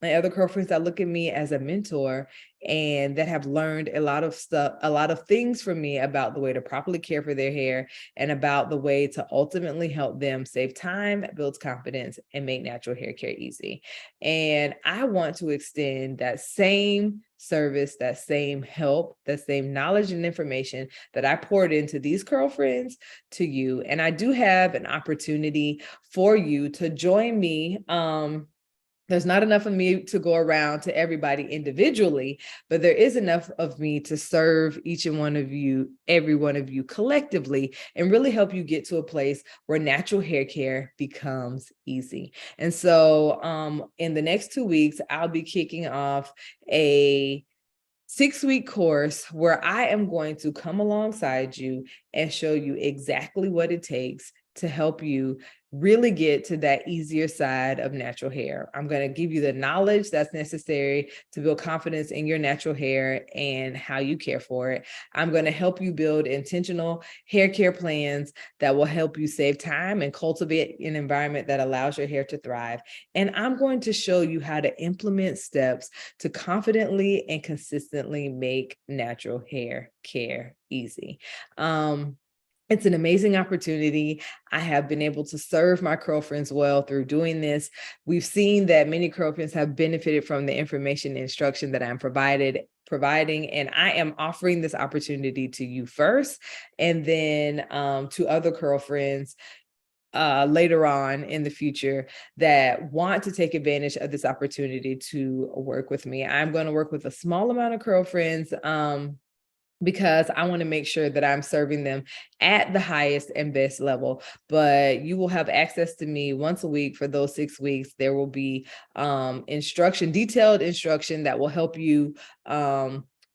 My other girlfriends that look at me as a mentor and that have learned a lot of stuff, a lot of things from me about the way to properly care for their hair and about the way to ultimately help them save time, build confidence, and make natural hair care easy. And I want to extend that same service, that same help, that same knowledge and information that I poured into these curl friends to you. And I do have an opportunity for you to join me. There's not enough of me to go around to everybody individually, but there is enough of me to serve each and one of you, every one of you collectively, and really help you get to a place where natural hair care becomes easy. And so in the next 2 weeks, I'll be kicking off a 6-week course where I am going to come alongside you and show you exactly what it takes to help you really get to that easier side of natural hair. I'm going to give you the knowledge that's necessary to build confidence in your natural hair and how you care for it. I'm going to help you build intentional hair care plans that will help you save time and cultivate an environment that allows your hair to thrive. And I'm going to show you how to implement steps to confidently and consistently make natural hair care easy. It's an amazing opportunity. I have been able to serve my curl friends well through doing this. We've seen that many curl friends have benefited from the information and instruction that I'm providing, and I am offering this opportunity to you first, and then to other curl friends later on in the future that want to take advantage of this opportunity to work with me. I'm going to work with a small amount of curl friends because I want to make sure that I'm serving them at the highest and best level. But you will have access to me once a week for those 6 weeks. There will be detailed instruction that will help you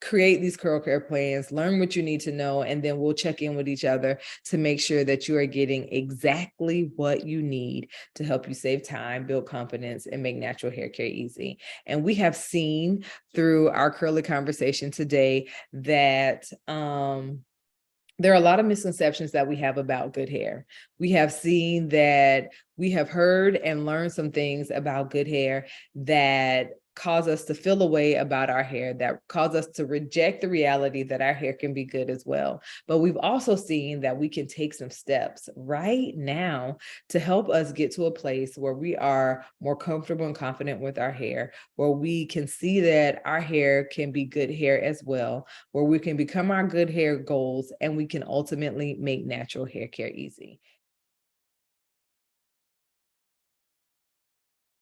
create these curl care plans, learn what you need to know, and then we'll check in with each other to make sure that you are getting exactly what you need to help you save time, build confidence, and make natural hair care easy. And we have seen through our curly conversation today that there are a lot of misconceptions that we have about good hair. We have seen that we have heard and learned some things about good hair that cause us to feel a way about our hair, that cause us to reject the reality that our hair can be good as well. But we've also seen that we can take some steps right now to help us get to a place where we are more comfortable and confident with our hair, where we can see that our hair can be good hair as well, where we can become our good hair goals, and we can ultimately make natural hair care easy.